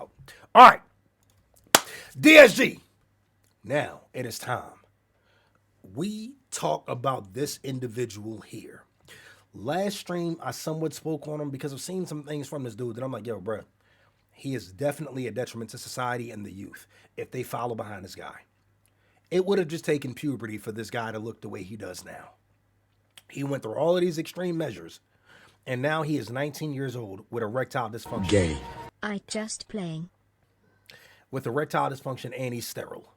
about. All right, DSG. Now it is time. We talk about this individual here. Last stream, I somewhat spoke on him because I've seen some things from this dude that I'm like, yo, bro, he is definitely a detriment to society and the youth if they follow behind this guy. It would have just taken puberty for this guy to look the way he does now. He went through all of these extreme measures, and now he is 19 years old with erectile dysfunction. Gay. I just playing. With erectile dysfunction, and he's sterile.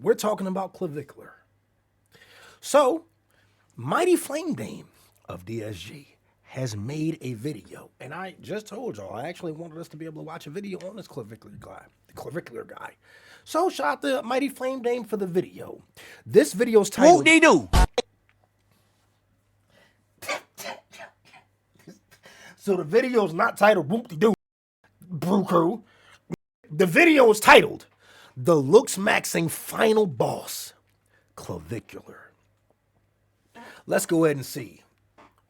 We're talking about Clavicular. So, Mighty Flame Dame of DSG has made a video, and I just told y'all I actually wanted us to be able to watch a video on this Clavicular guy. So shout out to Mighty Flame Dame for the video. This video's titled Whoop-de-doo. So the video's not titled Whoop-de-doo, Brew Crew. The video is titled The Looksmaxxing Final Boss, Clavicular. Let's go ahead and see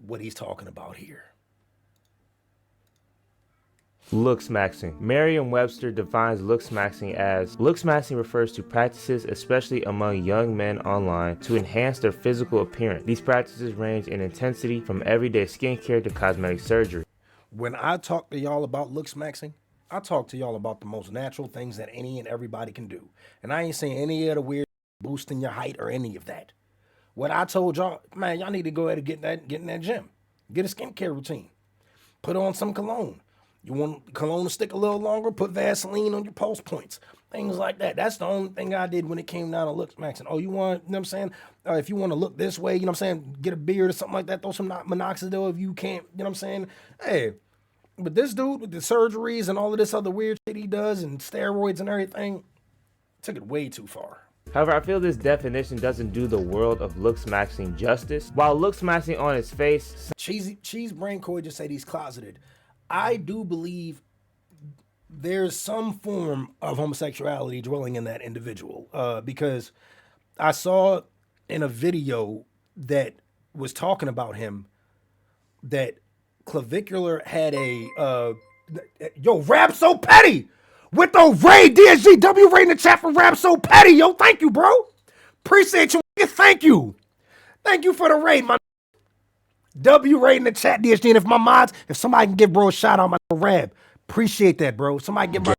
what he's talking about here. Looksmaxxing. Merriam-Webster defines looksmaxxing as: looksmaxxing refers to practices, especially among young men online, to enhance their physical appearance. These practices range in intensity from everyday skincare to cosmetic surgery. When I talk to y'all about looksmaxxing, I talk to y'all about the most natural things that any and everybody can do. And I ain't saying any of the weird boosting your height or any of that. What I told y'all, man, y'all need to go ahead and get in that gym. Get a skincare routine. Put on some cologne. You want cologne to stick a little longer? Put Vaseline on your pulse points. Things like that. That's the only thing I did when it came down to looksmaxxing. Oh, you want, you know what I'm saying? If you want to look this way, you know what I'm saying? Get a beard or something like that. Throw some minoxidil if you can't, you know what I'm saying? Hey, but this dude with the surgeries and all of this other weird shit he does and steroids and everything, took it way too far. However, I feel this definition doesn't do the world of looksmaxxing justice. While looksmaxxing on its face... Cheese Brain Coy just said he's closeted. I do believe there's some form of homosexuality dwelling in that individual, because I saw in a video that was talking about him that Clavicular had a yo, Rap So Petty with the raid, DSGW raid in the chat for Rap So Petty. Yo, thank you, bro. Appreciate you. Thank you. Thank you for the raid, my W raid in the chat, DSG. And if somebody can give bro a shout out, my Rab, appreciate that, bro. Somebody give my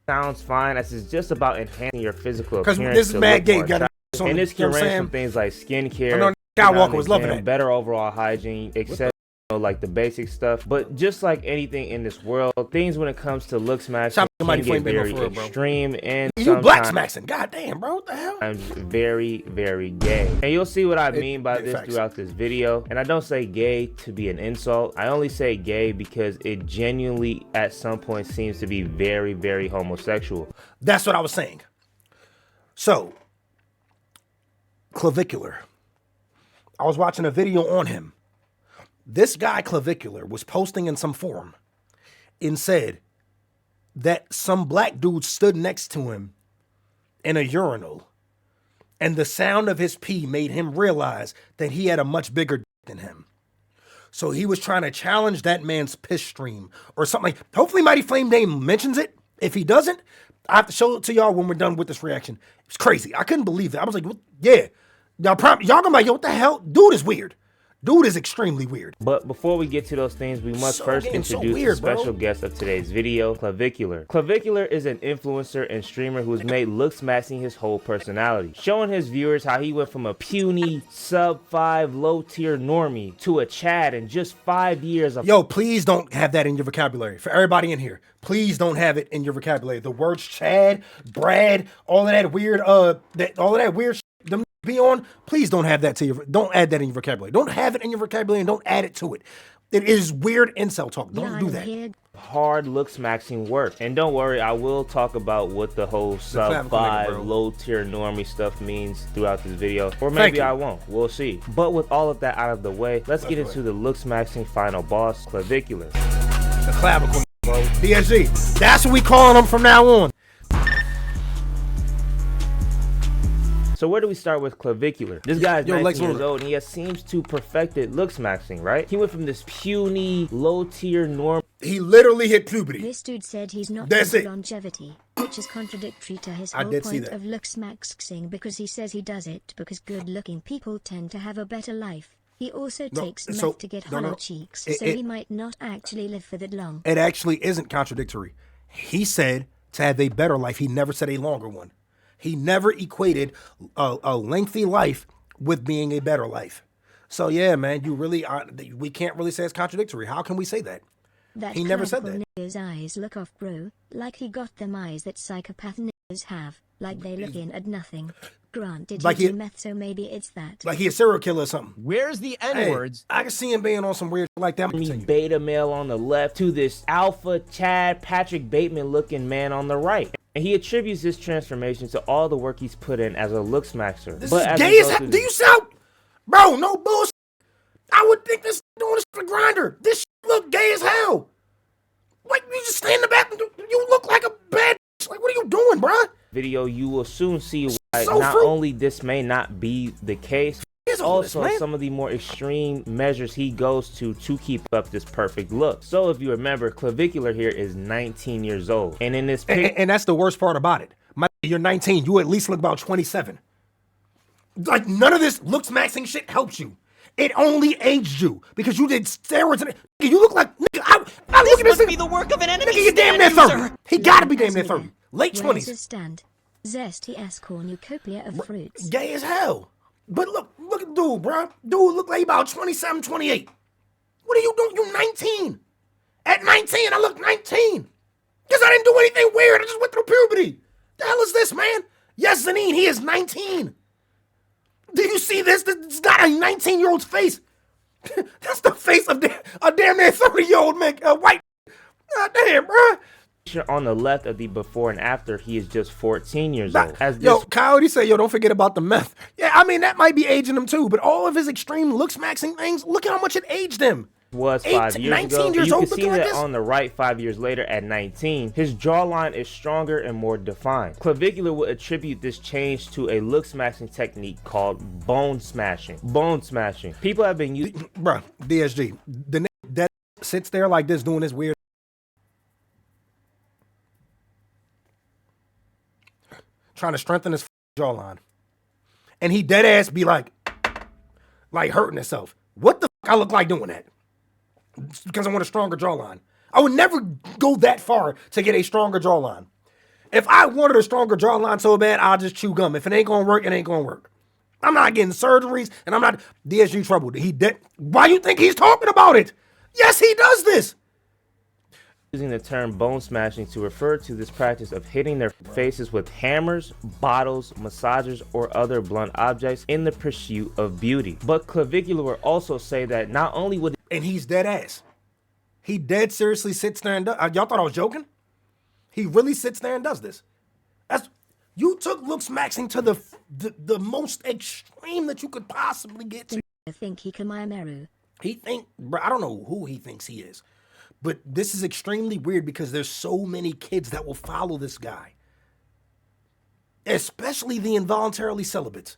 sounds fine, as it's just about enhancing your physical appearance. Because this is mad gay. And this can range from things like skincare, I know Skywalker was loving that. Better overall hygiene, etc. Like the basic stuff. But just like anything in this world, things when it comes to looksmaxxing can get very extreme and you black smaxing. God damn, bro, what the hell? I'm very, very gay. And you'll see what I mean by this throughout this video. And I don't say gay to be an insult. I only say gay because it genuinely at some point seems to be very, very homosexual. That's what I was saying. So, Clavicular. I was watching a video on him. This guy, Clavicular, was posting in some forum and said that some black dude stood next to him in a urinal, and the sound of his pee made him realize that he had a much bigger dick than him. So he was trying to challenge that man's piss stream or something. Hopefully Mighty Flame Dame mentions it. If he doesn't, I have to show it to y'all when we're done with this reaction. It's crazy. I couldn't believe it. I was like, what? Yeah. Y'all gonna be like, yo, what the hell? Dude is weird. Dude is extremely weird. But before we get to those things, we must first introduce the special guest of today's video, Clavicular. Clavicular is an influencer and streamer who has made looksmaxxing his whole personality, showing his viewers how he went from a puny, sub-5, low-tier normie to a Chad in just 5 years. Yo, please don't have that in your vocabulary. For everybody in here, please don't have it in your vocabulary. The words Chad, Brad, all of that weird, shit them be on, please don't have that don't add that in your vocabulary. Don't have it in your vocabulary and don't add it to it. It is weird incel talk. Don't do that. Hard looksmaxxing work. And don't worry, I will talk about what the whole sub-5 low-tier normie stuff means throughout this video. Or maybe I won't. We'll see. But with all of that out of the way, let's get into the looksmaxxing final boss, Clavicular. The Clavicle, bro. DSG. That's what we calling them from now on. So where do we start with Clavicular? This guy is Yo, 19 years old and he seems to perfected looksmaxxing, right? He went from this puny, low-tier norm. He literally hit puberty. This dude said he's not That's into it. longevity, which is contradictory to his I whole did see point that. of looksmaxxing, because he says he does it because good-looking people tend to have a better life. He also takes meth to get hollow cheeks, so he might not actually live for that long. It actually isn't contradictory. He said to have a better life. He never said a longer one. He never equated a lengthy life with being a better life. So yeah, man, you really we can't really say it's contradictory. How can we say that? He never said that. Niggas' eyes look off, bro. Like he got them eyes that psychopath niggas have. Like they look in at nothing. Granted, Like he do meth, so maybe it's that. Like he a serial killer or something. Where's the N-words? Hey, I can see him being on some weird shit like that. Beta male on the left to this alpha Chad Patrick Bateman looking man on the right. And he attributes this transformation to all the work he's put in as a looksmaxxer. This is gay as hell. Do you sound, bro? No bullshit. I would think this doing this for Grinder. This shit look gay as hell. Like you just stand in the back and you look like a bad. Like what are you doing, bro? Video, you will soon see why not only this may not be the case, but also some of the more extreme measures he goes to keep up this perfect look. So if you remember, Clavicular here is 19 years old, and in this picture, and that's the worst part about it. You're 19. You at least look about 27. Like none of this looksmaxxing shit helps you. It only aged you because you did steroids. And you look like nigga. I look at this. Must be the work of an enemy. Nigga, you damn near 30. He gotta be damn near 30. Late 20s. Where's his stand? Zesty ass cornucopia of fruits. Gay as hell. But look at dude, bro. Dude look like about 27, 28. What are you doing? You 19. At 19, I look 19. Because I didn't do anything weird. I just went through puberty. The hell is this, man? Yes, Zanine, he is 19. Do you see this? This is not a 19-year-old's face. That's the face of a damn near 30-year-old man, white. God damn, bro. on the left of the before and after, he is just 14 years old. Yo, Coyote say, yo, don't forget about the meth. Yeah, I mean, that might be aging him too, but all of his extreme looksmaxxing things, look at how much it aged him. Was 5 years ago. Years you old, can see that on the right 5 years later at 19. His jawline is stronger and more defined. Clavicular would attribute this change to a looksmaxxing technique called bone smashing. Bone smashing. People have been using... Bruh, DSG, the nigga that sits there like this doing this weird... trying to strengthen his jawline. And he dead ass be like hurting himself. What the fuck I look like doing that? Because I want a stronger jawline. I would never go that far to get a stronger jawline. If I wanted a stronger jawline so bad, I'll just chew gum. If it ain't gonna work, it ain't gonna work. I'm not getting surgeries, and I'm not DSG trouble. He dead. Why you think he's talking about it? Yes, he does this. Using the term bone smashing to refer to this practice of hitting their faces with hammers, bottles, massagers, or other blunt objects in the pursuit of beauty. But Clavicular will also say that not only would... And he's dead ass. He dead seriously sits there and does... Y'all thought I was joking? He really sits there and does this. You took looksmaxxing to the most extreme that you could possibly get to. I think he Kamayameru. Bro, I don't know who he thinks he is. But this is extremely weird because there's so many kids that will follow this guy. Especially the involuntarily celibates.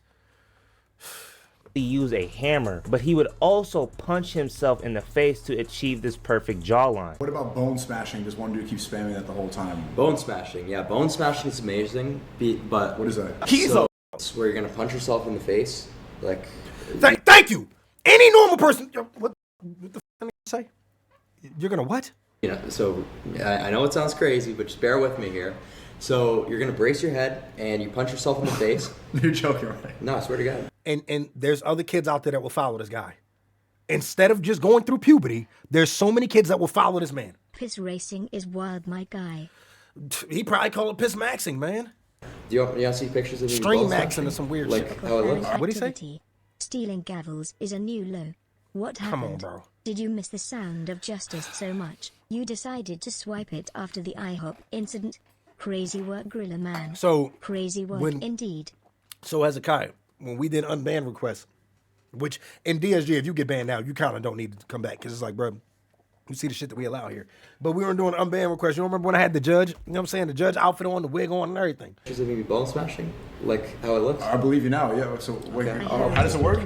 Use a hammer, but he would also punch himself in the face to achieve this perfect jawline. What about bone smashing? Does one dude keep spamming that the whole time? Bone smashing, yeah, bone smashing is amazing, but... What is that? It's where you're gonna punch yourself in the face, like... Thank you! Any normal person... What the f*** did you say? You're gonna what? You know, so I know it sounds crazy, but just bear with me here. So you're gonna brace your head and you punch yourself in the face. You're joking, right? No, I swear to God. And there's other kids out there that will follow this guy. Instead of just going through puberty, there's so many kids that will follow this man. Piss racing is wild, my guy. He probably call it piss maxing, man. Do you see pictures of me Stream bone maxing smashing? or some weird like shit. how it looks? What'd he say? Stealing gavels is a new low. What happened? Come on, bro. Did you miss the sound of justice so much, you decided to swipe it after the IHOP incident? Crazy work, Gorilla Man. So crazy work indeed. So Hezekiah, when we did unban requests, which in DSG, if you get banned now, you kind of don't need to come back because it's like, bro, You see the shit that we allow here. But we weren't doing unban requests. You don't remember when I had the judge? You know what I'm saying? The judge outfit on, the wig on, and everything. Is it maybe bone smashing? Like how it looks? I believe you now, yeah. So wait, Okay. how does it work?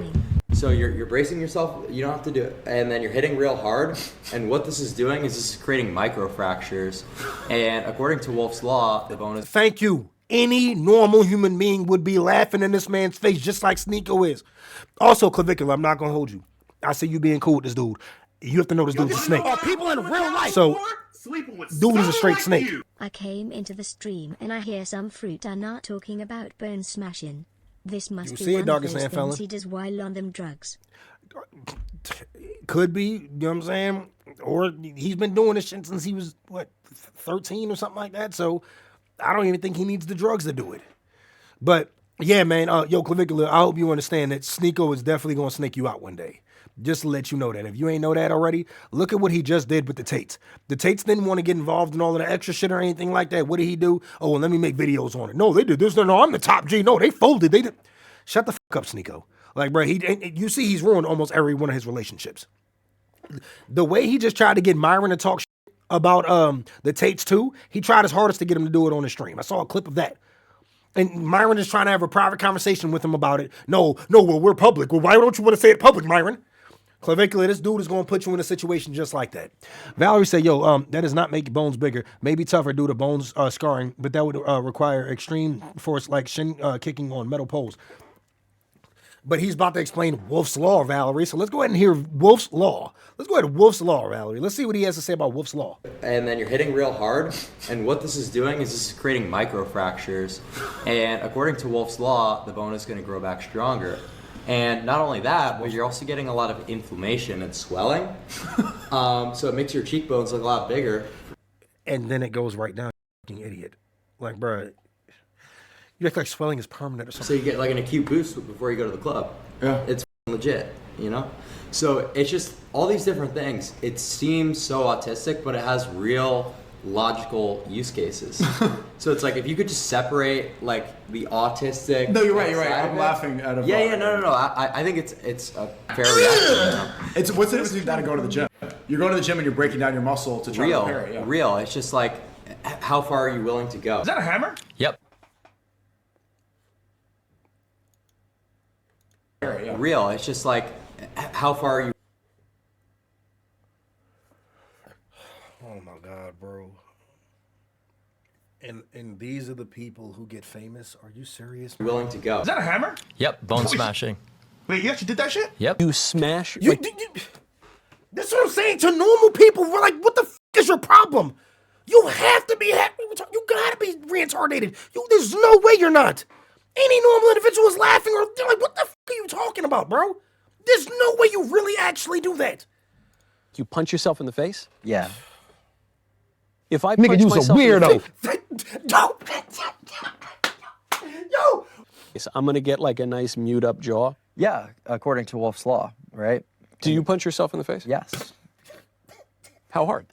So you're bracing yourself, you don't have to do it, and then you're hitting real hard, and what this is doing is this is creating microfractures, and according to Wolf's Law, the bone is... Thank you. Any normal human being would be laughing in this man's face just like Sneeko is. Also, Clavicular, I'm not going to hold you. I see you being cool with this dude. You have to know this dude's a snake. People in real life. So, dude is a straight snake. I came into the stream and I hear some fruit are not talking about bone smashing. This must You be see it, one Doggy of those Sand fella? things he does while on them drugs. Could be, you know what I'm saying? Or he's been doing this shit since he was, what, 13 or something like that. So, I don't even think he needs the drugs to do it. But, yeah, man, yo, Clavicular, I hope you understand that Sneeko is definitely going to snake you out one day. Just to let you know that. If you ain't know that already, look at what he just did with the Tates. The Tates didn't want to get involved in all of the extra shit or anything like that. What did he do? Oh, well, let me make videos on it. No, they did this. No, I'm the top G. No, they folded. They did. Shut the fuck up, Sneeko. Like, bro, you see he's ruined almost every one of his relationships. The way he just tried to get Myron to talk shit about the Tates too, he tried his hardest to get him to do it on the stream. I saw a clip of that. And Myron is trying to have a private conversation with him about it. No, well, we're public. Well, why don't you want to say it public, Myron? Clavicular, this dude is going to put you in a situation just like that. Valerie said, yo, that does not make bones bigger. Maybe tougher due to bones scarring, but that would require extreme force like shin kicking on metal poles. But he's about to explain Wolf's Law, Valerie. So let's go ahead and hear Wolf's Law. Let's go ahead to Wolf's Law, Valerie. Let's see what he has to say about Wolf's Law. And then you're hitting real hard, and what this is doing is this is creating microfractures, and according to Wolf's Law, the bone is going to grow back stronger. And not only that, but you're also getting a lot of inflammation and swelling. So it makes your cheekbones look a lot bigger. And then it goes right down, you fucking idiot. Like, bro, you act like swelling is permanent or something. So you get like an acute boost before you go to the club. Yeah. It's legit, you know? So it's just all these different things. It seems so autistic, but it has real logical use cases. So it's like if you could just separate like the autistic. No, you're right. I'm laughing out of. Yeah, no. I think it's a fair reaction. You know? It's what's the difference between that and going to the gym? You're going to the gym and you're breaking down your muscle to try to repair it. Yeah. Real. It's just like, how far are you willing to go? Is that a hammer? Yep. Yeah. Real. It's just like, how far are you? Oh my God, bro. And these are the people who get famous. Are you serious? Willing to go? Is that a hammer? Yep, bone smashing. Wait, you actually did that shit? Yep. You smash. That's what I'm saying to normal people. We're like, what the f is your problem? You have to be happy. You gotta be reincarnated. There's no way you're not. Any normal individual is laughing or they're like, what the f are you talking about, bro? There's no way you really actually do that. You punch yourself in the face? Yeah. If I punch myself in the Yo! face, I'm gonna get like a nice mute up jaw. Yeah, according to Wolf's Law, right? Do you punch yourself in the face? Yes. How hard?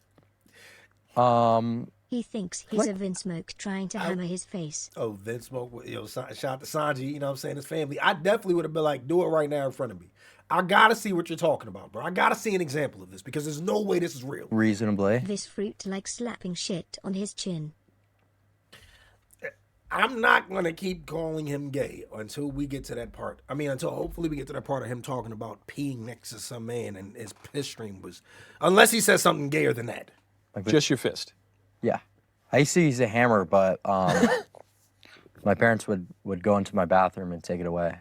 He thinks he's a Vince Smoke trying to hammer his face. Oh, Vince Smoke, shout out to Sanji, you know what I'm saying, his family. I definitely would have been like, do it right now in front of me. I gotta see what you're talking about, bro. I gotta see an example of this because there's no way this is real. Reasonably. This fruit likes slapping shit on his chin. I'm not gonna keep calling him gay until we get to that part. I mean, until hopefully we get to that part of him talking about peeing next to some man and his piss stream was, unless he says something gayer than that. Like just your fist. Yeah. I used to use a hammer, but my parents would go into my bathroom and take it away.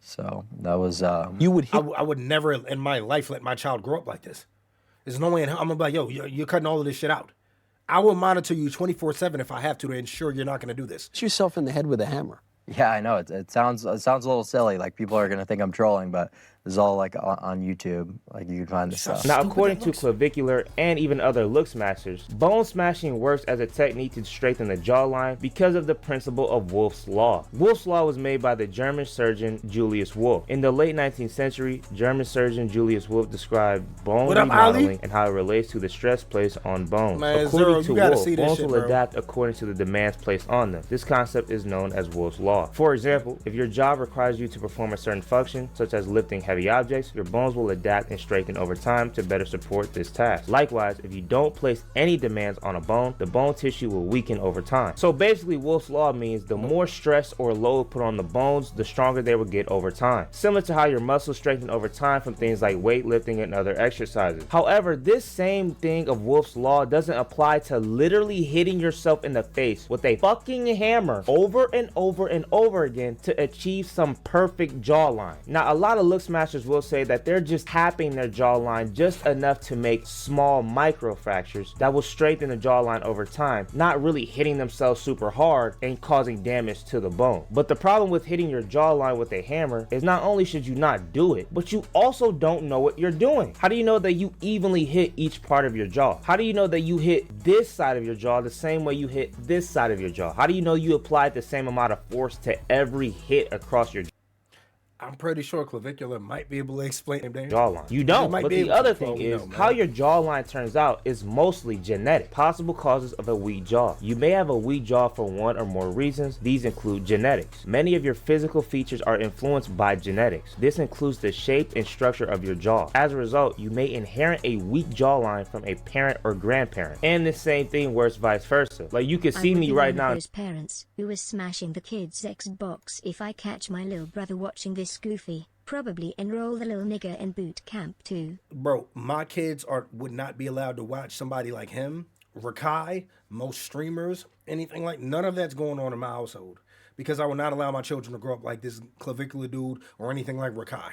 So that was... You would hit... I would never in my life let my child grow up like this. There's no way I'm gonna be like, yo, you're cutting all of this shit out. I will monitor you 24/7 if I have to ensure you're not gonna do this. Hit yourself in the head with a hammer. Yeah, I know. It sounds a little silly. Like people are gonna think I'm trolling, but this is all like on YouTube. Like you can find this stuff. Now, according to Clavicular and even other looks masters, bone smashing works as a technique to straighten the jawline because of the principle of Wolf's Law. Wolf's Law was made by the German surgeon Julius Wolff. In the late 19th century, German surgeon Julius Wolff described bone remodeling and how it relates to the stress placed on bones. Man, according Zero, to Wolff, bones will adapt according to the demands placed on them. This concept is known as Wolf's Law. For example, if your job requires you to perform a certain function, such as lifting heavy heavy objects, your bones will adapt and strengthen over time to better support this task. Likewise, if you don't place any demands on a bone, the bone tissue will weaken over time. So basically, Wolff's Law means the more stress or load put on the bones, the stronger they will get over time. Similar to how your muscles strengthen over time from things like weightlifting and other exercises. However, this same thing of Wolff's Law doesn't apply to literally hitting yourself in the face with a fucking hammer over and over and over again to achieve some perfect jawline. Now, a lot of look smashers will say that they're just tapping their jawline just enough to make small micro fractures that will strengthen the jawline over time, not really hitting themselves super hard and causing damage to the bone. But the problem with hitting your jawline with a hammer is not only should you not do it, but you also don't know what you're doing. How do you know that you evenly hit each part of your jaw? How do you know that you hit this side of your jaw the same way you hit this side of your jaw? How do you know you applied the same amount of force to every hit across your jaw? I'm pretty sure Clavicular might be able to explain it. Jawline. You don't, but the other thing is how your jawline turns out is mostly genetic. Possible causes of a weak jaw. You may have a weak jaw for one or more reasons. These include genetics. Many of your physical features are influenced by genetics. This includes the shape and structure of your jaw. As a result, you may inherit a weak jawline from a parent or grandparent. And the same thing works vice versa. Like you can see me right now. Those parents who is smashing the kids' Xbox. If I catch my little brother watching this goofy, probably enroll the little nigger in boot camp too. Bro, my kids would not be allowed to watch somebody like him, Rakai, most streamers, anything like, none of that's going on in my household. Because I will not allow my children to grow up like this Clavicular dude or anything like Rakai.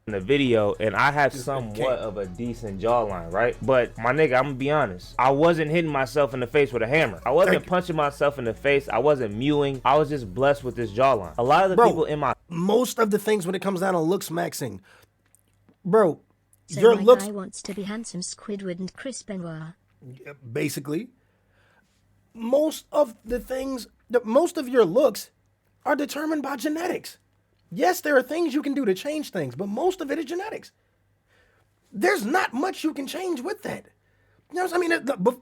In the video, and I have somewhat of a decent jawline, right? But my nigga, I'm gonna be honest, I wasn't hitting myself in the face with a hammer. I wasn't punching myself in the face. I wasn't mewing. I was just blessed with this jawline. A lot of the people in my most of the things when it comes down to looksmaxxing, bro, so your my looks guy wants to be handsome Squidward and Chris Benoit. Basically, most of the things, most of your looks are determined by genetics. Yes, there are things you can do to change things, but most of it is genetics. There's not much you can change with that. You know what I mean?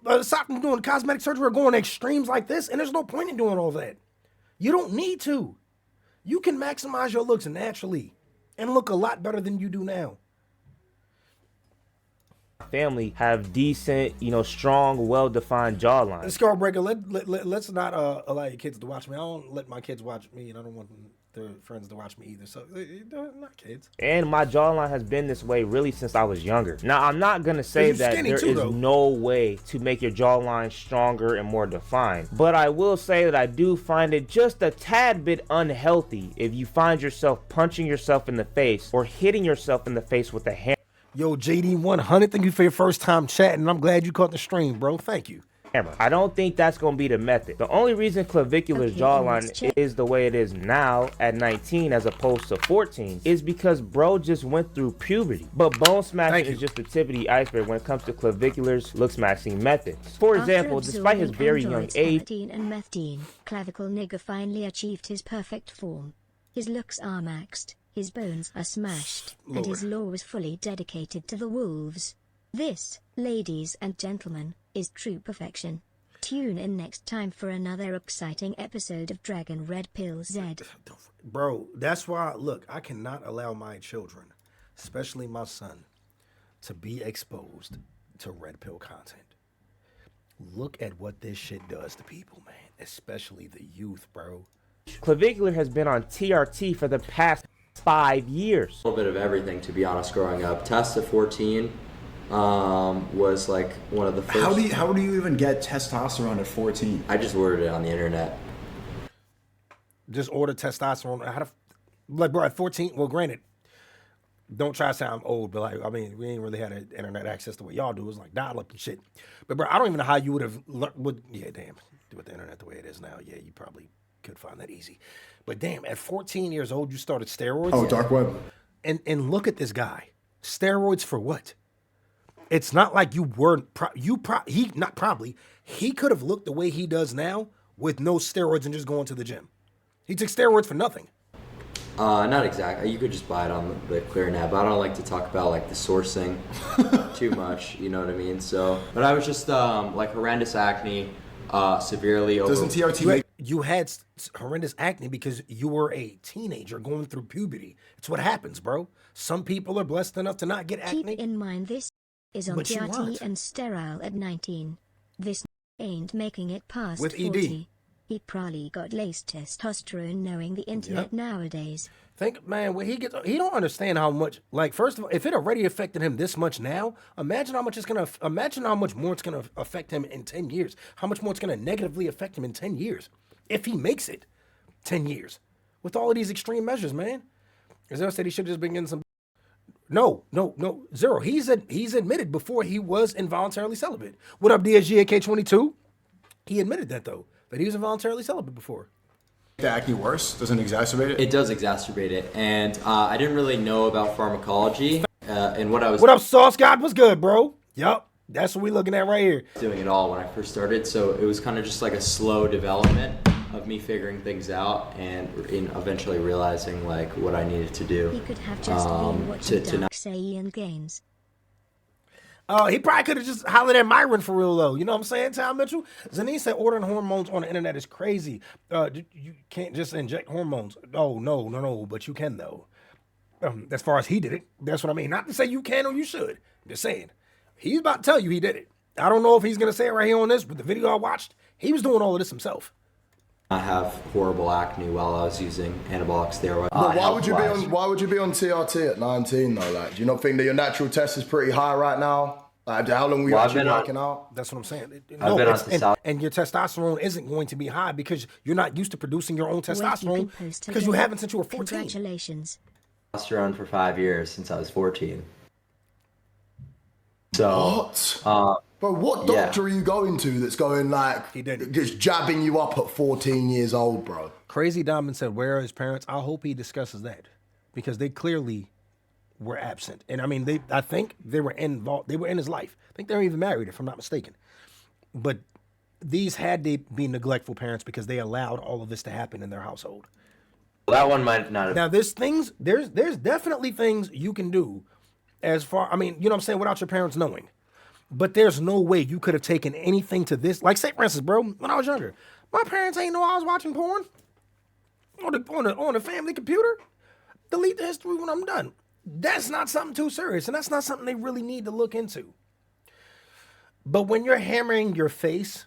Aside from doing cosmetic surgery or going extremes like this, and there's no point in doing all that. You don't need to. You can maximize your looks naturally and look a lot better than you do now. Family have decent, strong, well-defined jawlines. Scarbreaker, let's not allow your kids to watch me. I don't let my kids watch me, and I don't want their friends to watch me either. So they're not kids. And my jawline has been this way really since I was younger. Now, I'm not going to say that there is no way to make your jawline stronger and more defined. But I will say that I do find it just a tad bit unhealthy if you find yourself punching yourself in the face or hitting yourself in the face with a hammer. Yo, JD100, thank you for your first time chatting. I'm glad you caught the stream, bro. Thank you. I don't think that's going to be the method. The only reason Clavicular's jawline is the way it is now at 19 as opposed to 14 is because bro just went through puberty. But bone smashing is just the tip of the iceberg when it comes to Clavicular's looksmaxxing methods. For example, despite his very young age, and methadine, Clavicle nigger finally achieved his perfect form. His looks are maxed, his bones are smashed, and his law was fully dedicated to the wolves. This, ladies and gentlemen, is true perfection. Tune in next time for another exciting episode of Dragon Red Pill Z. Bro, that's why, look, I cannot allow my children, especially my son, to be exposed to red pill content. Look at what this shit does to people, man, especially the youth, bro. Clavicular has been on TRT for the past 5 years. A little bit of everything, to be honest, growing up. Test at 14 was like one of the first. How do you even get testosterone at 14? I just ordered it on the internet. Just order testosterone. Bro, at 14, well, granted, don't try to sound old, but like, I mean, we ain't really had internet access the way y'all do. It was like dial-up and shit. But bro, I don't even know how you would have learned. Yeah, damn, with the internet the way it is now, yeah, you probably could find that easy. But damn, at 14 years old, you started steroids. Oh, dark web. And look at this guy. Steroids for what? It's not like you weren't. He could have looked the way he does now with no steroids and just going to the gym. He took steroids for nothing. Not exactly. You could just buy it on the clear net, but I don't like to talk about like the sourcing too much. You know what I mean? So, but I was just like horrendous acne, severely over. Doesn't TRT make you had horrendous acne because you were a teenager going through puberty. It's what happens, bro. Some people are blessed enough to not get acne. Keep in mind this is on But you TRT weren't. and sterile at 19. This ain't making it past With 40. ED. He probably got laced testosterone knowing the internet nowadays. Think, man, when he don't understand how much. Like, first of all, if it already affected him this much now, imagine how much imagine how much more it's gonna affect him in 10 years. How much more it's gonna negatively affect him in 10 years, if he makes it 10 years, with all of these extreme measures, man. Zero said he should have just been getting some. No, Zero. He's admitted before he was involuntarily celibate. What up, DSG AK22? He admitted that though, that he was involuntarily celibate before. The acne worse? Doesn't exacerbate it? It does exacerbate it, and I didn't really know about pharmacology, and what I was What up, Sauce God? What's good, bro? Yup, that's what we looking at right here. doing it all when I first started, so it was kind of just like a slow development of me figuring things out and eventually realizing like what I needed to do. He could have just been watching to not Dark Games. Oh, he probably could have just hollered at Myron for real though. You know what I'm saying, Tom Mitchell? Zanine said ordering hormones on the internet is crazy. You can't just inject hormones. Oh, no, but you can though. As far as he did it, that's what I mean. Not to say you can or you should. I'm just saying. He's about to tell you he did it. I don't know if he's gonna say it right here on this, but the video I watched, he was doing all of this himself. I have horrible acne while I was using anabolic steroids. But why would you be on TRT at 19 though? Like, do you not think that your natural test is pretty high right now? Like, how long were you actually working out? That's what I'm saying. I've been on and your testosterone isn't going to be high because you're not used to producing your own testosterone because you haven't since you were 14. Congratulations. Testosterone for 5 years since I was 14. So what? But what doctor are you going to that's going like just jabbing you up at 14 years old, bro? Crazy Diamond said, "Where are his parents?" I hope he discusses that because they clearly were absent. And I mean, I think they were involved. They were in his life. I think they were even married, if I'm not mistaken. But these had to be neglectful parents because they allowed all of this to happen in their household. That one might not have. Now, there's definitely things you can do as far, I mean, you know what I'm saying, without your parents knowing. But there's no way you could have taken anything to this. Like, say, for instance, bro, when I was younger, my parents ain't know I was watching porn on the family computer. Delete the history when I'm done. That's not something too serious, and that's not something they really need to look into. But when you're hammering your face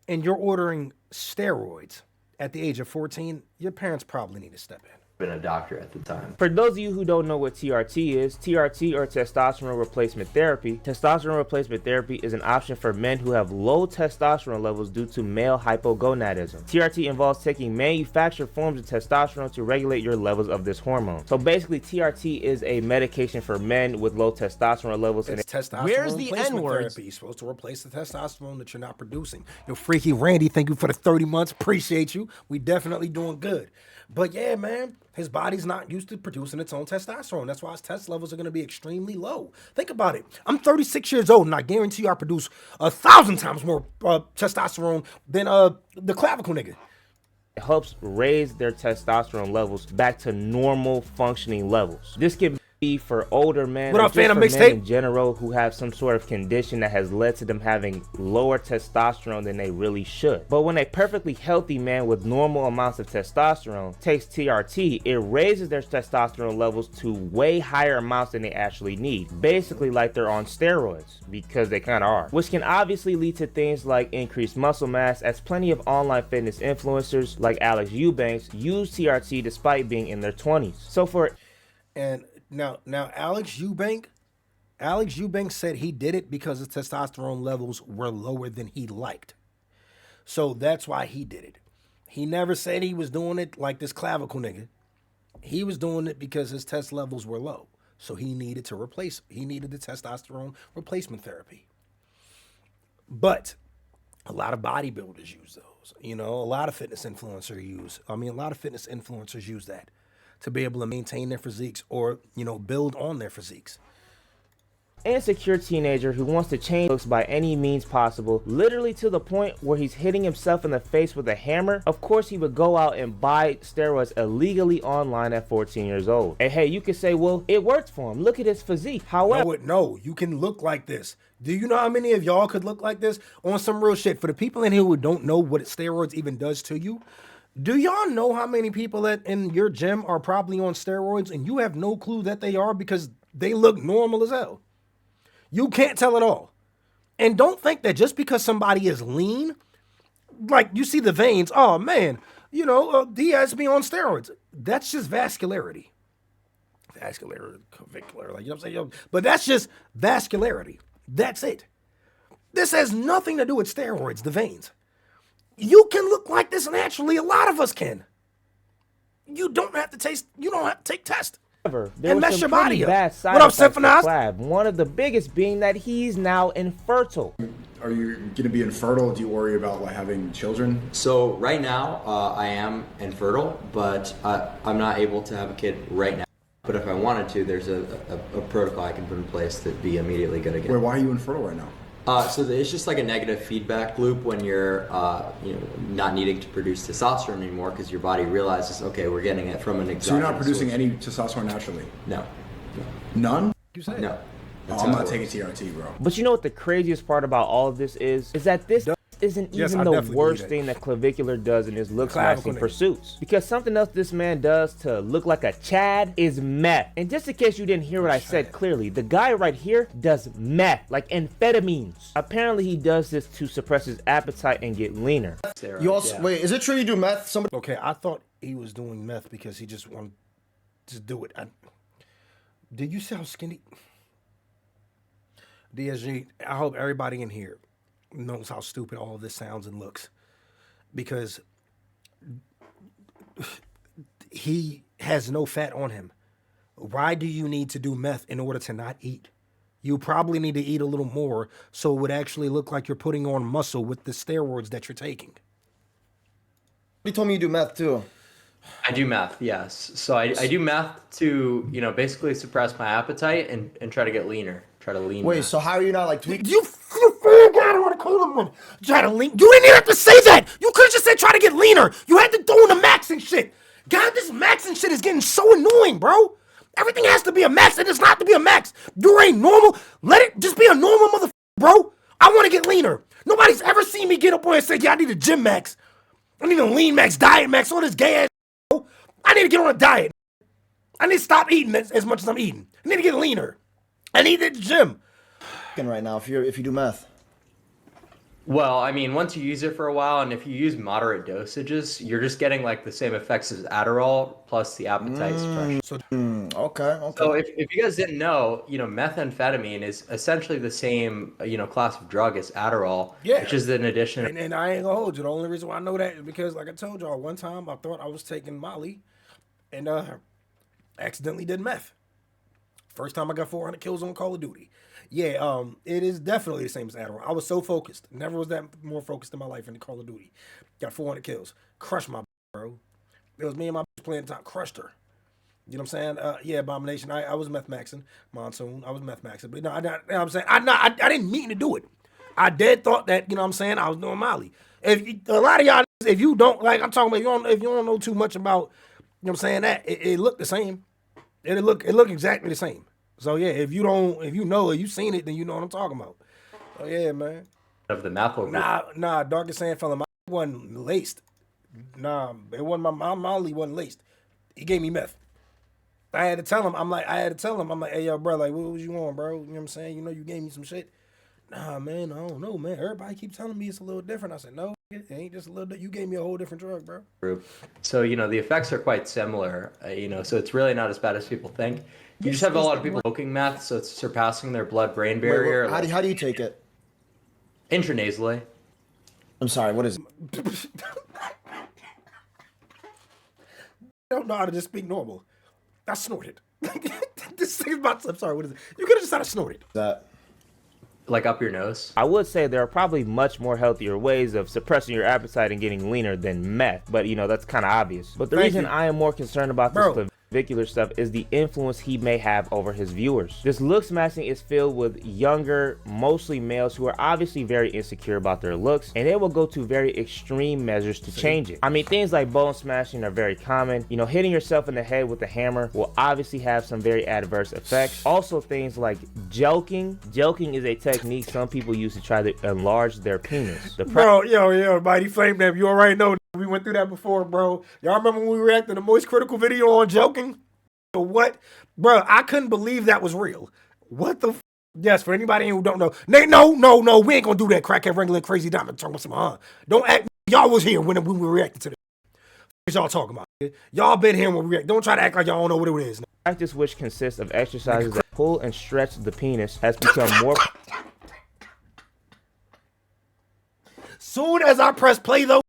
and you're ordering steroids at the age of 14, your parents probably need to step in. Been a doctor at the time. For those of you who don't know what TRT is, TRT or testosterone replacement therapy. Testosterone replacement therapy is an option for men who have low testosterone levels due to male hypogonadism. TRT involves taking manufactured forms of testosterone to regulate your levels of this hormone. So basically, TRT is a medication for men with low testosterone levels. It's testosterone Where's the replacement N-words? therapy. You're supposed to replace the testosterone that you're not producing. Yo, Freaky Randy, thank you for the 30 months. Appreciate you. We definitely doing good. But yeah, man, his body's not used to producing its own testosterone. That's why his test levels are going to be extremely low. Think about it. I'm 36 years old, and I guarantee you I produce 1,000 times more testosterone than the Clavicle nigga. It helps raise their testosterone levels back to normal functioning levels. This can be for older men, What or up, just Phantom for men Mixtape? in general who have some sort of condition that has led to them having lower testosterone than they really should. But when a perfectly healthy man with normal amounts of testosterone takes TRT, it raises their testosterone levels to way higher amounts than they actually need. Basically like they're on steroids, because they kind of are. Which can obviously lead to things like increased muscle mass, as plenty of online fitness influencers like Alex Eubanks use TRT despite being in their 20s. So for Now, Alex Eubank said he did it because his testosterone levels were lower than he liked. So that's why he did it. He never said he was doing it like this Clavicle nigga. He was doing it because his test levels were low. So he needed the testosterone replacement therapy. But a lot of bodybuilders use those. You know, a lot of fitness influencers use that to be able to maintain their physiques or, you know, build on their physiques. insecure teenager who wants to change looks by any means possible, literally to the point where he's hitting himself in the face with a hammer. Of course, he would go out and buy steroids illegally online at 14 years old. And hey, you could say, well, it worked for him. Look at his physique. However, no, you can look like this. Do you know how many of y'all could look like this? On some real shit, for the people in here who don't know what steroids even does to you, do y'all know how many people in your gym are probably on steroids and you have no clue that they are because they look normal as hell? You can't tell at all. And don't think that just because somebody is lean, like you see the veins, oh man, you know, Diaz be on steroids. That's just vascularity. Clavicular, like, you know what I'm saying? But that's just vascularity. That's it. This has nothing to do with steroids, the veins. You can look like this naturally. A lot of us can. You don't have to take tests. There and was mess some your pretty body bad up. side What up, effects for Symphonized? Clav. One of the biggest being that he's now infertile. Are you going to be infertile? Do you worry about like having children? So right now, I am infertile, but I'm not able to have a kid right now. But if I wanted to, there's a protocol I can put in place that'd be immediately good again. Wait, why are you infertile right now? So it's just like a negative feedback loop when you're, not needing to produce testosterone anymore because your body realizes, okay, we're getting it from an exogenous So you're not producing source. any testosterone naturally? No. None? You said No. I'm not taking TRT, bro. But you know what the craziest part about all of this is that this isn't Yes, even I the definitely worst believe thing that Clavicular does in his looks Clavicle maxing nigga. pursuits. Because something else this man does to look like a Chad is meth. And just in case you didn't hear what I said clearly, the guy right here does meth, like amphetamines. Apparently he does this to suppress his appetite and get leaner. You also wait. Is it true you do meth? Somebody. Okay, I thought he was doing meth because he just wanted to do it. Did you see how skinny? DSG, I hope everybody in here knows how stupid all of this sounds and looks. Because he has no fat on him. Why do you need to do meth in order to not eat? You probably need to eat a little more so it would actually look like you're putting on muscle with the steroids that you're taking. You told me you do meth too. I do meth, yes. So I do meth to, basically suppress my appetite and try to get leaner. Try to lean. Wait, so how are you not like tweaking? You I don't want to call him one. Try to lean. You didn't even have to say that. You could have just said try to get leaner. You had to throw in the maxing shit. God, this maxing shit is getting so annoying, bro. Everything has to be a max. It does not have to be a max. You ain't normal. Let it just be a normal motherfucker, bro. I want to get leaner. Nobody's ever seen me get up on and say, yeah, I need a gym max. I need a lean max, diet max, all this gay ass, bro. I need to get on a diet. I need to stop eating as much as I'm eating. I need to get leaner. I need to hit the gym. Right now, if you do meth. Well, I mean, once you use it for a while, and if you use moderate dosages, you're just getting like the same effects as Adderall plus the appetite suppression. Okay. So if you guys didn't know, methamphetamine is essentially the same, class of drug as Adderall, which is an addition. And I ain't gonna hold you. The only reason why I know that is because, like I told y'all, one time I thought I was taking Molly, and accidentally did meth. First time I got 400 kills on Call of Duty. Yeah, it is definitely the same as Adderall. I was so focused. Never was that more focused in my life in Call of Duty. Got 400 kills. Crushed my bro. It was me and my playing top. Crushed her. You know what I'm saying? Yeah, Abomination. I was meth maxing. Monsoon. I was meth maxing. But no, you know what I'm saying? I didn't mean to do it. I dead thought that, you know what I'm saying, I was doing Molly. A lot of y'all, if you don't, like I'm talking about, if you don't know too much about, you know what I'm saying, that, it looked the same. It look exactly the same. So yeah, if you've seen it, then you know what I'm talking about. Oh yeah, man. Of the meth. Nah, Darkest Sand fella, my wasn't laced. Nah, it wasn't my Molly wasn't laced. He gave me meth. I had to tell him, I'm like, hey yo, bro, like, what was you on, bro? You know what I'm saying? You gave me some shit. Nah, man, I don't know, man. Everybody keep telling me it's a little different. I said, no, it ain't just a little. You gave me a whole different drug, bro. So the effects are quite similar. So it's really not as bad as people think. You just have a lot of people smoking meth, so it's surpassing their blood-brain barrier. Wait, how do you take it? Intranasally. I'm sorry, what is it? I don't know how to just speak normal. I snorted. This thing about, I'm sorry, what is it? You could have just had to snort it. That. Like up your nose? I would say there are probably much more healthier ways of suppressing your appetite and getting leaner than meth, but that's kind of obvious. But the reason I am more concerned about this Clavicular stuff is the influence he may have over his viewers. This looksmaxxing is filled with younger, mostly males who are obviously very insecure about their looks, and they will go to very extreme measures to change it. I mean, things like bone smashing are very common. You know, hitting yourself in the head with a hammer will obviously have some very adverse effects. Also, things like jelking. Jelking is a technique some people use to try to enlarge their penis. Bro, yo, Mighty Flame Them, you already know we went through that before, bro. Y'all remember when we reacted to the Moist Critical video on joking? What? Bro, I couldn't believe that was real. What the f? Yes, for anybody who don't know. No, we ain't gonna do that. Crackhead, regular, crazy diamond. Talking about some, Don't act. Y'all was here when we reacted to this. What y'all talking about? Y'all been here when we react. Don't try to act like y'all don't know what it is. Practice, which consists of exercises that pull and stretch the penis, has become more. Soon as I press play, though.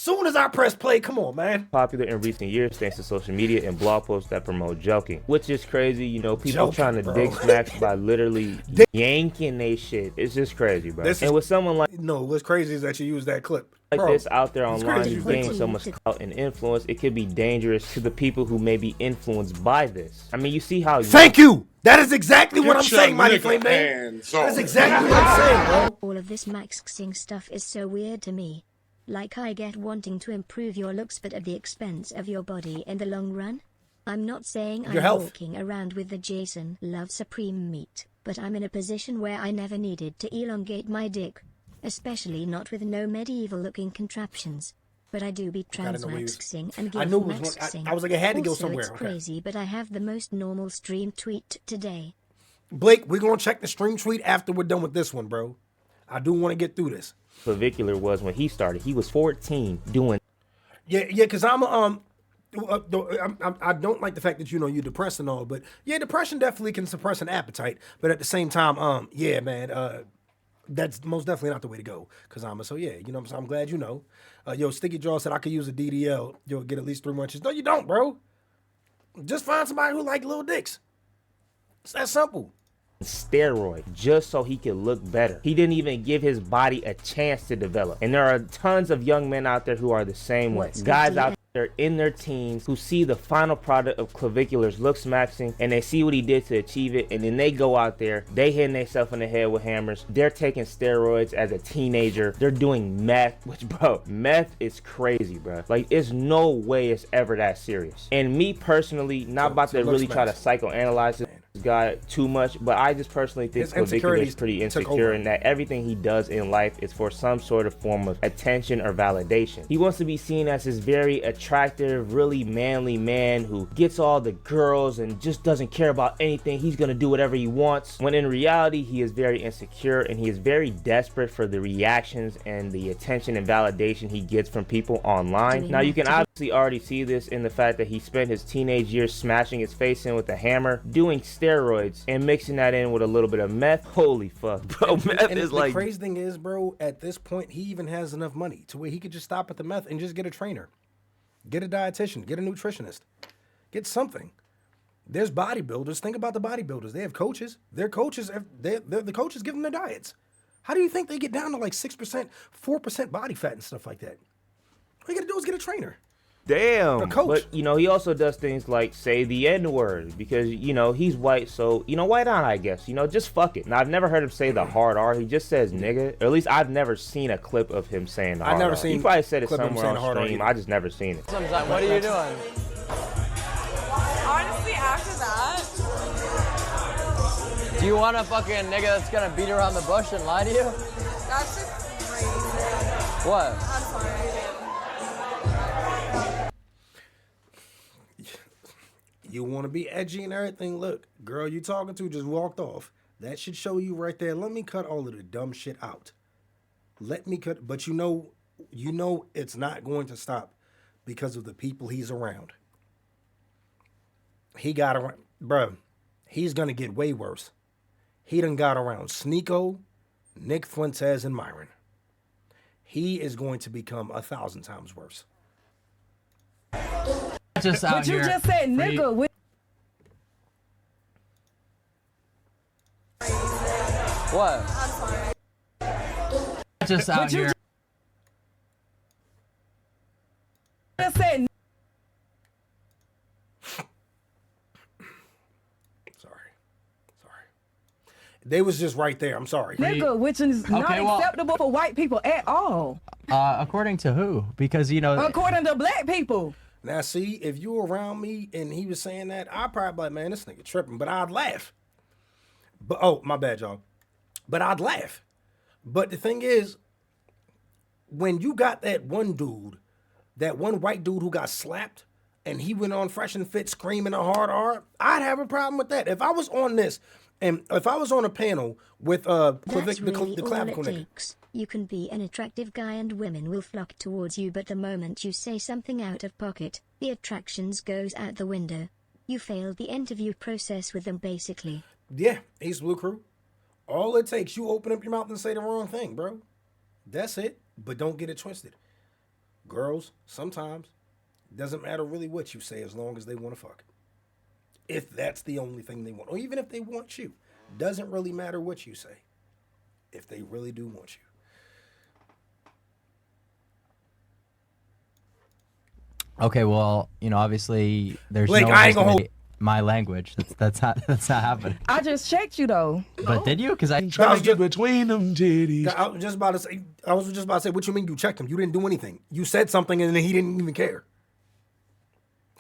Come on, man. Popular in recent years thanks to social media and blog posts that promote joking, which is crazy. You know, people trying to dick smack by literally yanking they shit. It's just crazy, bro. And with someone like what's crazy is that you use that clip like this out there online, you gain so much clout and influence. It could be dangerous to the people who may be influenced by this. I mean, you see how. Thank you. That is exactly what I'm saying, Mighty Flame Man. That's exactly what I'm saying, bro. All of this maxxing stuff is so weird to me. Like, I get wanting to improve your looks but at the expense of your body in the long run. I'm not saying I'm walking around with the Jason Love Supreme meat, but I'm in a position where I never needed to elongate my dick. Especially not with no medieval looking contraptions. But I do be transmaxing and give maxxing. I was like, I had to go somewhere. It's crazy, but I have the most normal stream tweet today. Blake, we're gonna check the stream tweet after we're done with this one, bro. I do want to get through this. Clavicular was when he started. He was 14 doing. Yeah, because I don't like the fact that you're depressed and all, but yeah, depression definitely can suppress an appetite. But at the same time, yeah, man, that's most definitely not the way to go. So yeah, you know what I'm saying? I'm glad you know. Yo, Sticky Jaw said I could use a DDL. You'll get at least 3 months. No, you don't, bro. Just find somebody who like little dicks. It's that simple. Steroid just so he could look better. He didn't even give his body a chance to develop. And there are tons of young men out there who are the same way. Guys out there in their teens who see the final product of Clavicular's looksmaxxing and they see what he did to achieve it, and then they go out there, they hitting themselves in the head with hammers. They're taking steroids as a teenager. They're doing meth, which, bro, meth is crazy, bro. Like, it's no way it's ever that serious. And me personally, not about to really try to psychoanalyze this guy too much, but I just personally think Clavicular is pretty insecure in that everything he does in life is for some sort of form of attention or validation. He wants to be seen as this very attractive, really manly man who gets all the girls and just doesn't care about anything. He's gonna do whatever he wants, when in reality he is very insecure and he is very desperate for the reactions and the attention and validation he gets from people online. Now you can obviously already see this in the fact that he spent his teenage years smashing his face in with a hammer, doing steroids, and mixing that in with a little bit of meth. Holy fuck, bro. Meth is like. The crazy thing is, bro, at this point, he even has enough money to where he could just stop at the meth and just get a trainer, get a dietitian, get a nutritionist, get something. There's bodybuilders. Think about the bodybuilders. They have coaches. Their coaches, the coaches give them their diets. How do you think they get down to like 6%, 4% body fat and stuff like that? All you gotta do is get a trainer. Damn. But, you know, he also does things like say the N-word because, you know, he's white. So, you know, why not, I guess? You know, just fuck it. Now, I've never heard him say the hard R. He just says nigga. Or at least I've never seen a clip of him saying the hard R. He probably said it somewhere on stream. I just never seen it. What are you doing? Honestly, after that. Do you want a fucking nigga that's gonna beat around the bush and lie to you? That's just crazy. What? I'm sorry. You want to be edgy and everything? Look, girl you talking to just walked off. That should show you right there. Let me cut all of the dumb shit out. Let me cut, but you know it's not going to stop because of the people he's around. He got around, bro. He's gonna get way worse. He done got around Sneeko, Nick Fuentes, and Myron. He is going to become 1,000 times worse. Just out but you just said nigga. What? I'm sorry. Just out here. Just said They was just right there. I'm sorry. Nigga, which is not well- acceptable for white people at all. According to who? Because, you know... According to black people. Now, see, if you were around me and he was saying that, I'd probably be like, man, this nigga tripping. But I'd laugh. But, oh, my bad, y'all. But I'd laugh. But the thing is, when you got that one dude, that one white dude who got slapped, and he went on Fresh and Fit screaming a hard R, I'd have a problem with that. If I was on this, and if I was on a panel with That's the really all Clavicle it nigga. takes. You can be an attractive guy and women will flock towards you, but the moment you say something out of pocket, the attractions goes out the window. You failed the interview process with them, basically. Yeah, East Blue Crew. All it takes, you open up your mouth and say the wrong thing, bro. That's it. But don't get it twisted. Girls, sometimes, it doesn't matter really what you say as long as they want to fuck. If that's the only thing they want. Or even if they want you. Doesn't really matter what you say. If they really do want you. Okay, well, you know, obviously there's Blake, no I ain't gonna hold my language. That's not happening. I just checked you though. But did you? Because I Trying to get between them titties. I was just about to say, what you mean you checked him? You didn't do anything. You said something and then he didn't even care.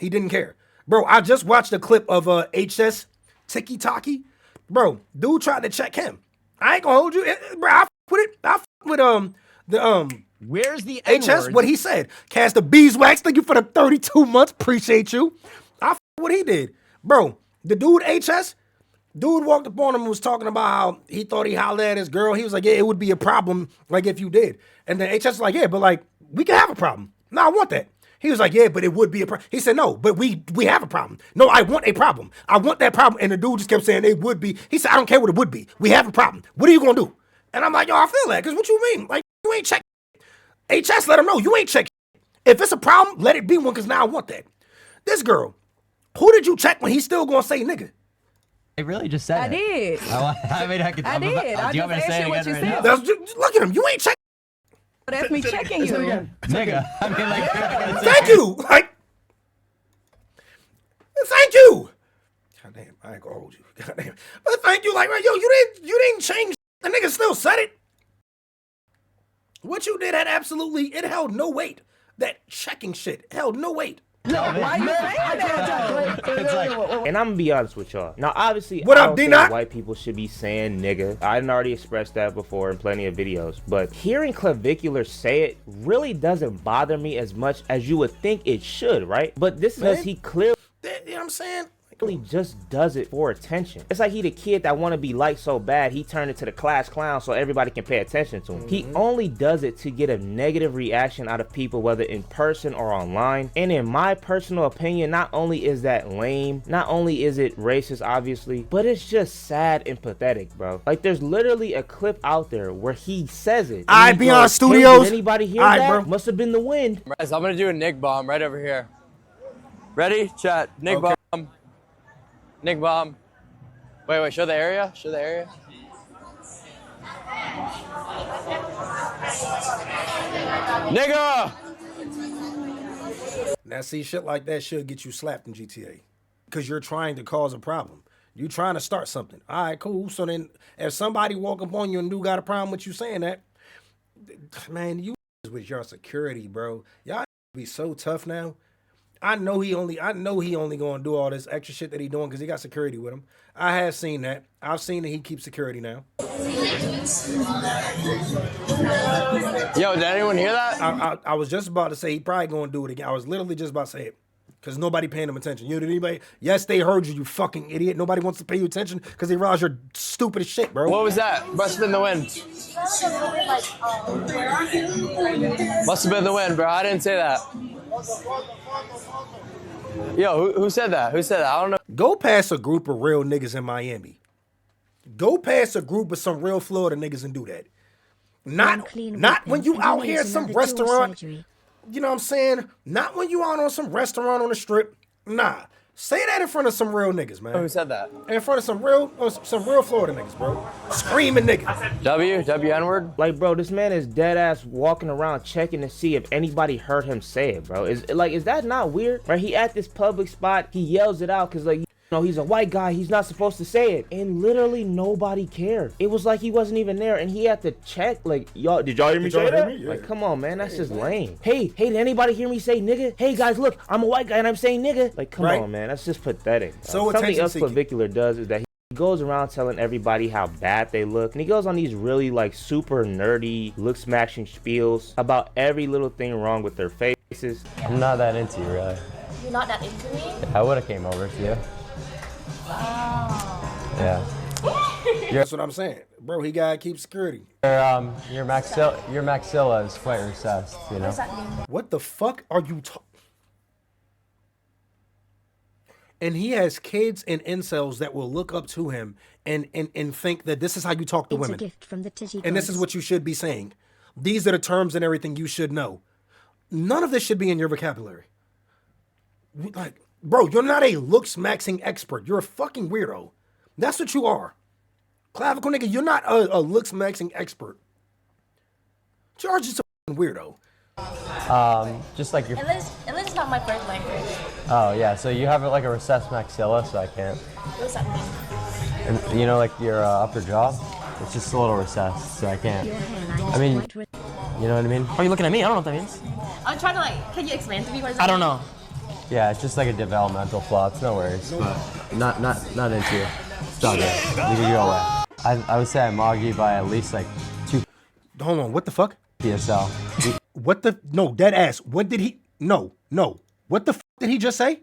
He didn't care. Bro, I just watched a clip of HS Tiki Taki. Bro, dude tried to check him. I ain't gonna hold you. Bro, I with it. I with Where's the HS, N-word? what he said. Cast the beeswax. Thank you for the 32 months. Appreciate you. I what he did. Bro, the dude HS, dude walked up on him and was talking about how he thought he hollered at his girl. He was like, yeah, it would be a problem, like, if you did. And then HS was like, yeah, but, like, we can have a problem. No, I want that. He was like, yeah, but it would be a problem. He said, no, but we have a problem. No, I want a problem. I want that problem. And the dude just kept saying it would be. He said, I don't care what it would be. We have a problem. What are you going to do? And I'm like, yo, I feel that. Because what you mean? Like, you ain't check. HS, let him know. You ain't check. If it's a problem, let it be one, because now I want that. This girl, who did you check when he's still going to say nigga? I really just said I it. did. I mean, I could. I did. I Do you want me to just say asked it you what again you right said. now? Look at him. You ain't check. That's me checking you. Nigga. I mean, like. Thank you. Like, thank you. God damn, I ain't gonna hold you. God damn. But thank you. Like, yo, you didn't change. The nigga still said it. What you did had absolutely, it held no weight. That checking shit held no weight. No, why you saying that? And I'm gonna be honest with y'all. Now, obviously, What I up, don't think D-Knock? white people should be saying nigga. I done already expressed that before in plenty of videos. But hearing Clavicular say it really doesn't bother me as much as you would think it should, right? But this is because he clearly, You know what I'm saying? just does it for attention. It's like he the kid that want to be liked so bad he turned into the class clown so everybody can pay attention to him. He only does it to get a negative reaction out of people, whether in person or online. And in my personal opinion, not only is that lame, not only is it racist, obviously, but it's just sad and pathetic, bro. Like, there's literally a clip out there where he says it. I be on studios. Did anybody hear Aight, that? bro. Must have been the wind. Guys, I'm gonna do a Nick bomb right over here. Ready? Chat. Nick Okay. bomb. Nick bomb. Wait, show the area. Show the area. Nigga! Now, see, shit like that should get you slapped in GTA. Because you're trying to cause a problem. You trying to start something. All right, cool. So then, if somebody walk up on you and do got a problem with you saying that, man, you with your security, bro. Y'all be so tough now. I know he only gonna do all this extra shit that he doing because he got security with him. I have seen that. I've seen that he keeps security now. Yo, did anyone hear that? I was just about to say he probably gonna do it again. I was literally just about to say it. Because nobody paying him attention. Did anybody? Yes, they heard you, you fucking idiot. Nobody wants to pay you attention because they realize you're stupid as shit, bro. What was that? Must have been the wind. Must have been the wind, bro. I didn't say that. Yo, who said that? Who said that? I don't know. Go past a group of real niggas in Miami. Go past a group of some real Florida niggas and do that. Not when you out here at some restaurant. You know what I'm saying? Not when you out on some restaurant on the strip. Nah. Say that in front of some real niggas, man. Who said that? In front of some real Florida niggas, bro. Screaming niggas. W N-word? Like, bro, this man is dead ass walking around checking to see if anybody heard him say it, bro. Is that not weird? Right? He at this public spot, he yells it out because, like, no, he's a white guy, he's not supposed to say it. And literally nobody cared. It was like he wasn't even there, and he had to check, like, y'all, did y'all hear me say that? Yeah. Like, come on, man, that's just lame. Hey, did anybody hear me say nigga? Hey, guys, look, I'm a white guy and I'm saying nigga. Like, come on, man, that's just pathetic. So something else Clavicular does is that he goes around telling everybody how bad they look, and he goes on these really, like, super nerdy, look-smashing spiels about every little thing wrong with their faces. I'm not that into you, really. You're not that into me? I would have came over to you. Wow. Yeah. That's what I'm saying. Bro, he gotta keep security. Your maxilla is quite recessed, you know? What does that mean? What the fuck are you talking? And he has kids and incels that will look up to him and think that this is how you talk to women. It's a gift from the titty and this is what you should be saying. These are the terms and everything you should know. None of this should be in your vocabulary. Like, bro, you're not a looksmaxxing expert. You're a fucking weirdo. That's what you are. Clavicle nigga, you're not a looksmaxxing expert. You're just a fucking weirdo. Just like your... English is not my first language. Oh, yeah, so you have like a recessed maxilla, so I can't. What does that mean? And, you know, like your upper jaw? It's just a little recessed, so I can't. I mean, you know what I mean? Are you looking at me? I don't know what that means. I'm trying to like, can you explain to me what is that? I don't know. Yeah, it's just like a developmental flaw. It's no worries, but not into you. It's all good. You can go away. I would say I mog you by at least like 2. Hold on, what the fuck? PSL. What the? No, dead ass. What did he? No. What the fuck did he just say?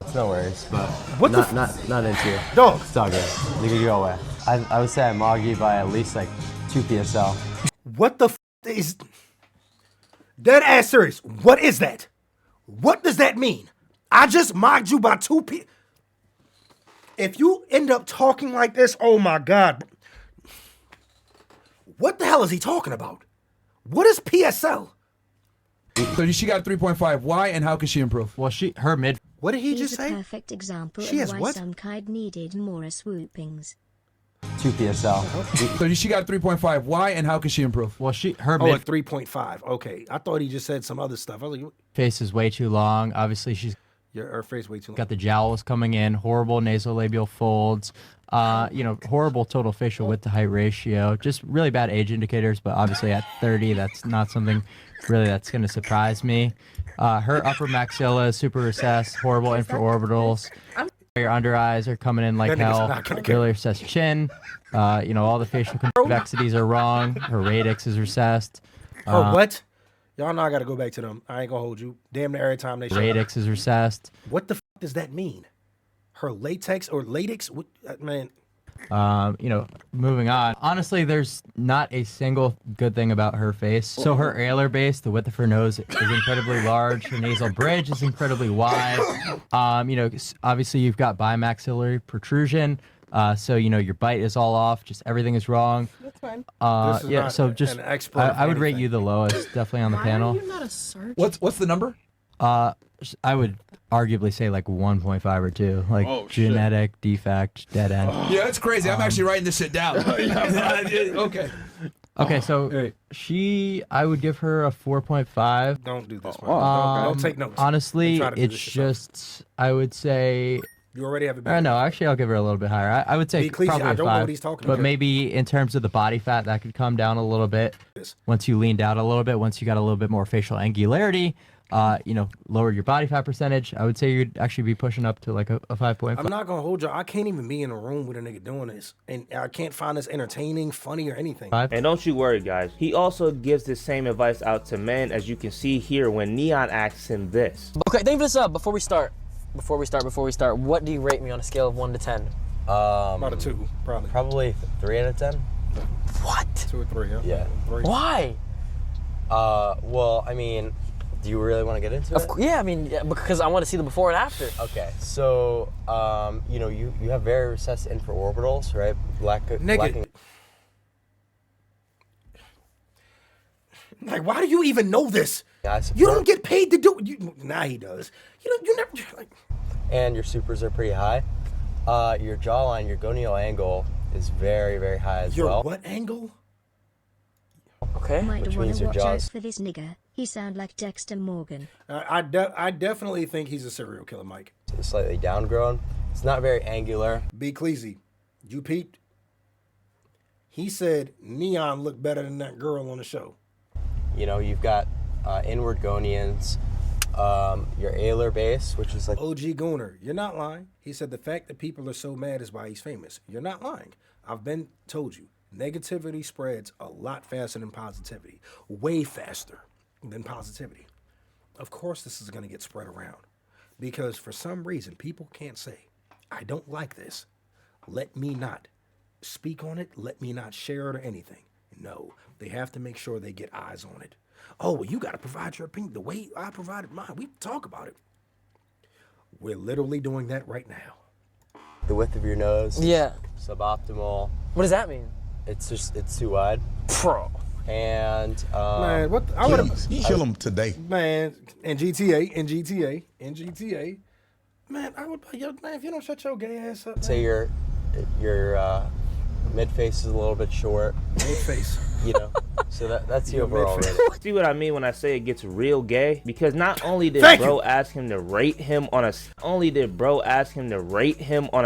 It's no worries, but what not into you. Dog. It's all good. You can go away. I would say I mog you by at least like 2 PSL. What the is? Dead ass serious. What is that? What does that mean? I just mocked you by 2 P. If you end up talking like this, oh my God. What the hell is he talking about? What is PSL? So she got 3.5. Why and how can she improve? Well, her mid. What did he just say? A perfect example She of has why what? some kind needed more swoopings. 2 PSL. So she got 3.5. Why and how can she improve? Well, her Oh, mid at 3.5. Okay, I thought he just said some other stuff. I was like, face is way too long. Obviously, she's her face way too long. got the jowls coming in, horrible nasolabial folds. You know, horrible total facial width to height ratio. Just really bad age indicators, but obviously at 30, that's not something really that's going to surprise me. Her upper maxilla is super recessed, horrible infraorbitals. Your under eyes are coming in like hell. Really recessed chin. You know, all the facial convexities are wrong. Her radix is recessed. What? Y'all know I got to go back to them. I ain't going to hold you. Damn near every time they show radix is recessed. What the does that mean? Her latex or latex? What, man. You know, moving on. Honestly, there's not a single good thing about her face. So her alar base, the width of her nose is incredibly large. Her nasal bridge is incredibly wide. You know, obviously you've got bimaxillary protrusion. So, you know, your bite is all off. Just everything is wrong. That's fine. Yeah, so just, I would rate you the lowest, definitely on the panel. Why are you not a surgeon? What's the number? I would arguably say like 1.5 or 2, like genetic defect, dead end. Yeah, that's crazy. I'm actually writing this shit down. Okay. Okay, so I would give her a 4.5. Don't do this, man. Don't take notes. Honestly, it's just, I would say. You already have a no, actually, I'll give her a little bit higher. I would say probably I a don't 5. know what he's talking but about. maybe in terms of the body fat, that could come down a little bit. Once you leaned out a little bit, once you got a little bit more facial angularity, you know, lower your body fat percentage, I would say you'd actually be pushing up to like a 5.5. I'm not gonna hold you. I can't even be in a room with a nigga doing this, and I can't find this entertaining, funny, or anything. And don't you worry, guys. He also gives the same advice out to men, as you can see here when Neon asks him this. Okay, think this up before we start. Before we start, what do you rate me on a scale of 1 to 10? About a 2, probably. Probably 3 out of 10. What? 2 or 3, yeah. Yeah. 3. Why? Well, I mean, do you really want to get into it? Yeah, I mean, because I want to see the before and after. Okay, so, you know, you have very recessed infraorbitals, right? Lacking. Like, why do you even know this? Yeah, you don't get paid to do it. Nah, he does. You never. Like, and your supers are pretty high. Your jawline, your gonial angle is very, very high as well. Your what angle? Okay. Might Which want means to your watch out jaws. for this nigga. He sound like Dexter Morgan. I definitely think he's a serial killer, Mike. Slightly downgrown. It's not very angular. B. Cleasy, you peeped? He said Neon looked better than that girl on the show. You know, you've got inward gonians, your alar base, which is like... OG Gooner, you're not lying. He said the fact that people are so mad is why he's famous. You're not lying. I've been told you, negativity spreads a lot faster than positivity. Way faster than positivity. Of course this is going to get spread around. Because for some reason, people can't say, I don't like this. Let me not speak on it. Let me not share it or anything. No, they have to make sure they get eyes on it. Oh, well, you got to provide your opinion the way I provided mine. We talk about it. We're literally doing that right now. The width of your nose. Yeah. Suboptimal. What does that mean? It's too wide. Pro. And man, what I would have kill him today. Man, in GTA. Man, I would man, if you don't shut your gay ass up. Say your mid face is a little bit short. Mid face. You know. So that's you overall rating. See what I mean when I say it gets real gay? Because not only did bro ask him to rate him on a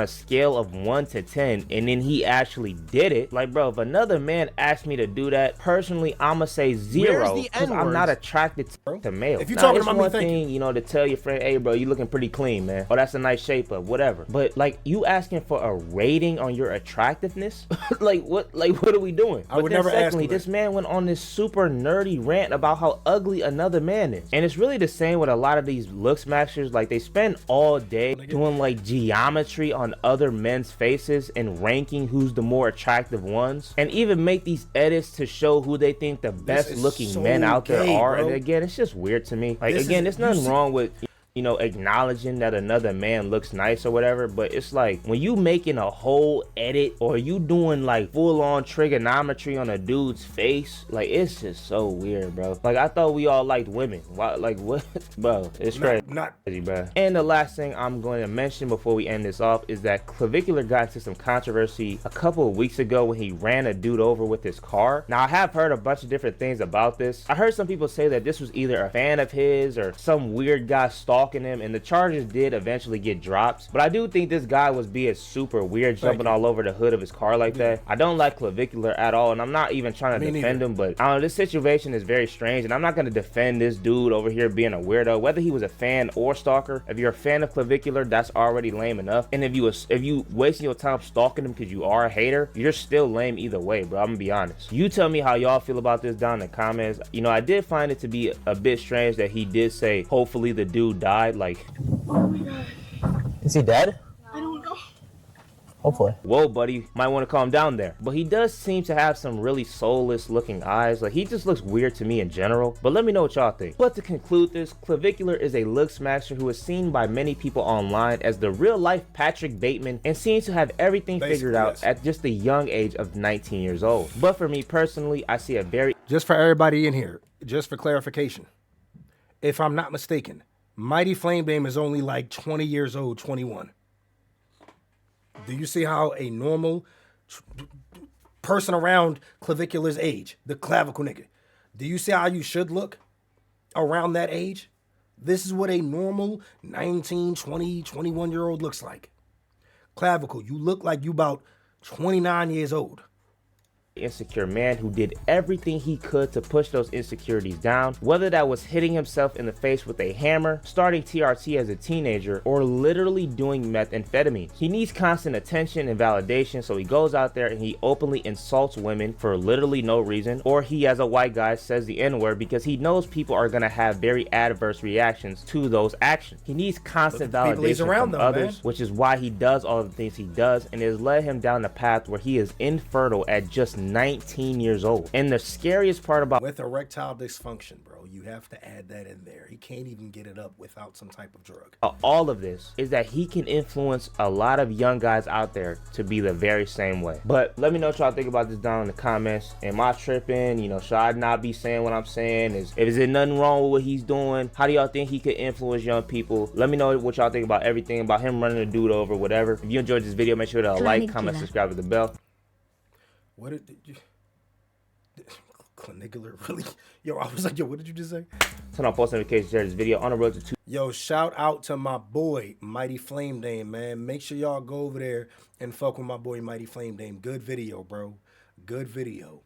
scale of 1 to 10, and then he actually did it. Like, bro, if another man asked me to do that, personally, I'ma say 0 because I'm not attracted to males. If you're talking about me, one thing, you know, to tell your friend, hey, bro, you looking pretty clean, man. Oh, that's a nice shape up, whatever. But like, you asking for a rating on your attractiveness? like what are we doing? I would never ask him this man went on this super nerdy rant about how ugly another man is. And it's really the same with a lot of these looks maxers. Like, they spend all day doing like geometry on other men's faces and ranking who's the more attractive ones, and even make these edits to show who they think the best looking men out there are. Bro. And again, it's just weird to me. Like, there's nothing wrong with, you know, acknowledging that another man looks nice or whatever, but it's like when you making a whole edit or you doing like full-on trigonometry on a dude's face, like, it's just so weird, bro. Like, I thought we all liked women. Why, like, what? Bro, it's crazy, bro. And the last thing I'm going to mention before we end this off is that Clavicular got into some controversy a couple of weeks ago when he ran a dude over with his car. Now, I have heard a bunch of different things about this. I heard some people say that this was either a fan of his or some weird guy stalking him, and the charges did eventually get dropped. But I do think this guy was being super weird, jumping all over the hood of his car like that. I don't like Clavicular at all, and I'm not even trying to defend him, but I don't know, this situation is very strange, and I'm not going to defend this dude over here being a weirdo, whether he was a fan or stalker. If you're a fan of Clavicular, that's already lame enough. And if you wasting your time stalking him because you are a hater, you're still lame either way, bro. I'm gonna be honest. You tell me how y'all feel about this down in the comments. You know, I did find it to be a bit strange that he did say hopefully the dude died. Like, Oh my god. Is he dead? I don't know. Hopefully. Whoa, buddy, might want to calm down there. But he does seem to have some really soulless looking eyes. Like, he just looks weird to me in general. But let me know what y'all think. But to conclude this, Clavicular is a looks maxer who is seen by many people online as the real life Patrick Bateman and seems to have everything figured out at just the young age of 19 years old. But for me personally, I see a very... Just for everybody in here, just for clarification, if I'm not mistaken, Mighty Flamebeam is only like 20 years old, 21. Do you see how a normal person around Clavicular's age, the clavicle nigga, do you see how you should look around that age? This is what a normal 19, 20, 21-year-old looks like. Clavicle, you look like you about 29 years old. Insecure man who did everything he could to push those insecurities down, whether that was hitting himself in the face with a hammer, starting TRT as a teenager, or literally doing methamphetamine. He needs constant attention and validation, so he goes out there and he openly insults women for literally no reason, or he, as a white guy, says the N-word because he knows people are going to have very adverse reactions to those actions. He needs constant validation from others, which is why he does all the things he does, and it has led him down the path where he is infertile at just 19 years old. And the scariest part about with erectile dysfunction, bro, you have to add that in there. He can't even get it up without some type of drug. All of this is that he can influence a lot of young guys out there to be the very same way. But let me know what y'all think about this down in the comments. Am I tripping? You know, should I not be saying what I'm saying? Is there nothing wrong with what he's doing? How do y'all think he could influence young people? Let me know what y'all think about everything, about him running a dude over, whatever. If you enjoyed this video, make sure to like, comment, subscribe to the bell. What did you... Clavicular, really? Yo, I was like, yo, what did you just say? turn on post notifications, share this video on the road to 2. Yo, shout out to my boy, Mighty Flame Dame, man. Make sure y'all go over there and fuck with my boy, Mighty Flame Dame. Good video, bro. Good video.